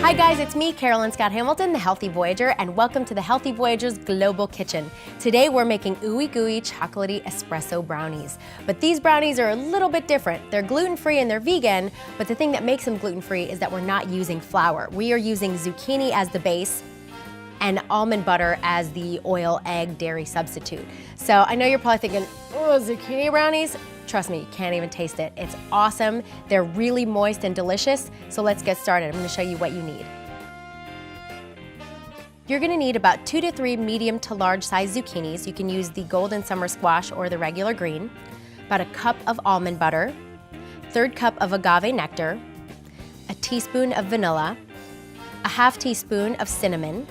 Hi guys, it's me, Carolyn Scott-Hamilton, the Healthy Voyager, and welcome to the Healthy Voyager's Global Kitchen. Today we're making ooey gooey chocolatey espresso brownies. But these brownies are a little bit different. They're gluten-free and they're vegan, but the thing that makes them gluten-free is that we're not using flour. We are using zucchini as the base and almond butter as the oil, egg, dairy substitute. So I know you're probably thinking, oh, zucchini brownies? Trust me, you can't even taste it. It's awesome. They're really moist and delicious. So let's get started. I'm gonna show you what you need. You're gonna need about 2 to 3 medium to large size zucchinis. You can use the golden summer squash or the regular green. About a cup of almond butter, 1/3 cup of agave nectar, a teaspoon of vanilla, a 1/2 teaspoon of cinnamon,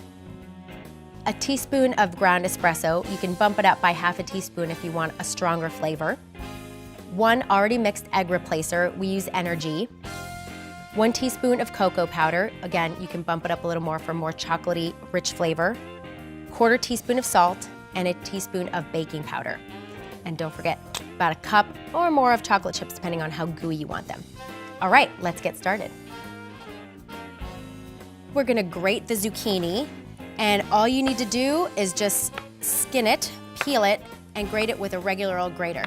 a teaspoon of ground espresso. You can bump it up by 1/2 teaspoon if you want a stronger flavor. 1 already mixed egg replacer, we use Energy. 1 teaspoon of cocoa powder, again, you can bump it up a little more for more chocolatey, rich flavor. 1/4 teaspoon of salt, and a teaspoon of baking powder. And don't forget, about a cup or more of chocolate chips, depending on how gooey you want them. All right, let's get started. We're gonna grate the zucchini, and all you need to do is just skin it, peel it, and grate it with a regular old grater.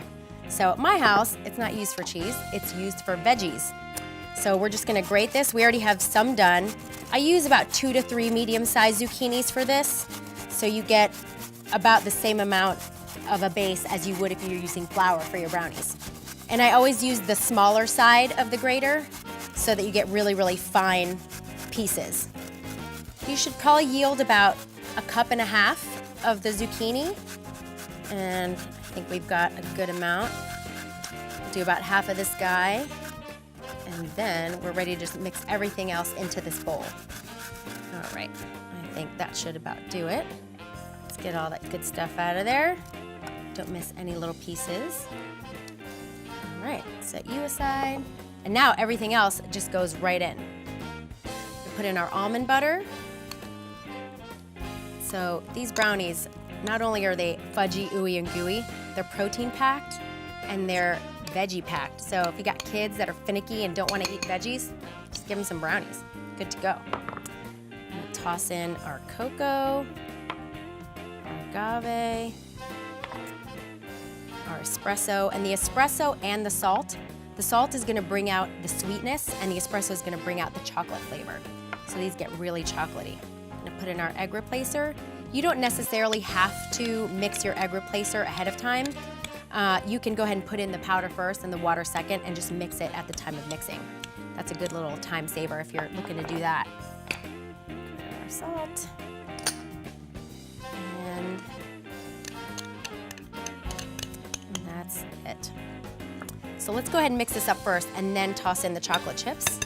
So at my house, it's not used for cheese, it's used for veggies. So we're just gonna grate this. We already have some done. I use about 2 to 3 medium-sized zucchinis for this. So you get about the same amount of a base as you would if you were using flour for your brownies. And I always use the smaller side of the grater so that you get really, really fine pieces. You should probably yield about 1.5 cups of the zucchini. And I think we've got a good amount. We'll do about 1/2 of this guy. And then we're ready to just mix everything else into this bowl. All right, I think that should about do it. Let's get all that good stuff out of there. Don't miss any little pieces. All right, set you aside. And now everything else just goes right in. We put in our almond butter. So these brownies, not only are they fudgy, ooey, and gooey, they're protein packed and they're veggie packed. So if you got kids that are finicky and don't want to eat veggies, just give them some brownies. Good to go. I'm gonna toss in our cocoa, our agave, our espresso, and the espresso and the salt. The salt is gonna bring out the sweetness and the espresso is gonna bring out the chocolate flavor. So these get really chocolatey. I'm gonna put in our egg replacer. You don't necessarily have to mix your egg replacer ahead of time. You can go ahead and put in the powder first and the water second and just mix it at the time of mixing. That's a good little time saver if you're looking to do that. Put in our salt. And that's it. So let's go ahead and mix this up first and then toss in the chocolate chips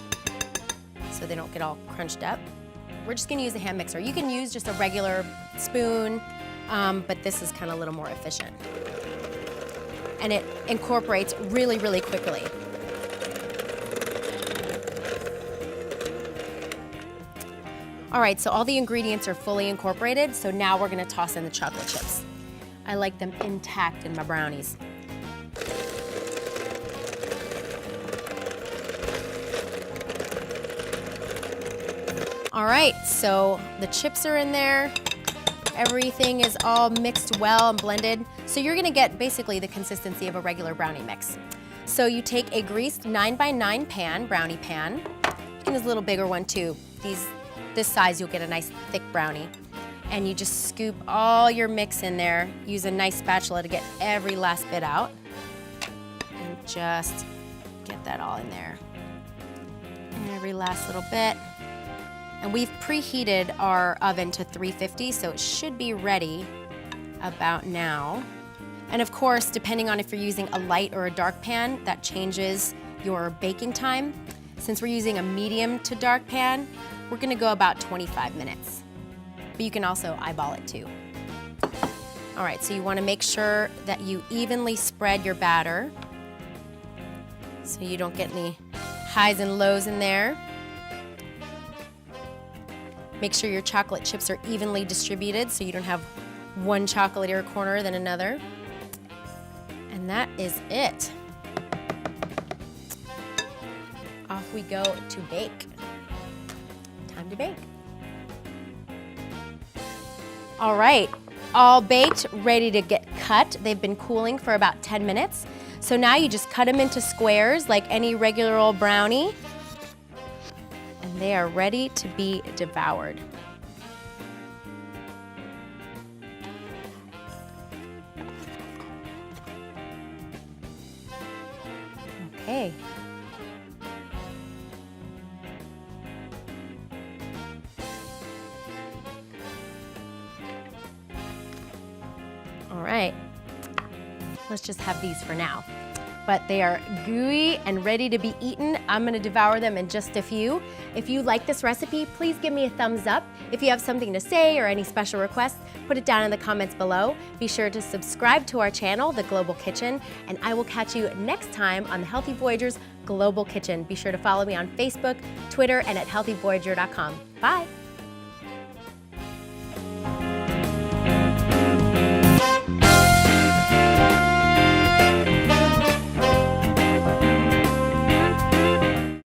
so they don't get all crunched up. We're just gonna use a hand mixer. You can use just a regular spoon, but this is kind of a little more efficient. And it incorporates really, really quickly. All right, so all the ingredients are fully incorporated, so now we're gonna toss in the chocolate chips. I like them intact in my brownies. All right, so the chips are in there. Everything is all mixed well and blended. So you're gonna get basically the consistency of a regular brownie mix. So you take a greased 9x9 pan, brownie pan. You can use a little bigger one too. This size, you'll get a nice thick brownie. And you just scoop all your mix in there. Use a nice spatula to get every last bit out. And just get that all in there. Every last little bit. And we've preheated our oven to 350, so it should be ready about now. And of course, depending on if you're using a light or a dark pan, that changes your baking time. Since we're using a medium to dark pan, we're gonna go about 25 minutes. But you can also eyeball it too. All right, so you wanna make sure that you evenly spread your batter so you don't get any highs and lows in there. Make sure your chocolate chips are evenly distributed so you don't have one chocolatier corner than another. And that is it. Off we go to bake. Time to bake. All right, all baked, ready to get cut. They've been cooling for about 10 minutes. So now you just cut them into squares like any regular old brownie. And they are ready to be devoured. Okay. All right, let's just have these for now. But they are gooey and ready to be eaten. I'm gonna devour them in just a few. If you like this recipe, please give me a thumbs up. If you have something to say or any special requests, put it down in the comments below. Be sure to subscribe to our channel, The Global Kitchen, and I will catch you next time on the Healthy Voyager's Global Kitchen. Be sure to follow me on Facebook, Twitter, and at healthyvoyager.com. Bye.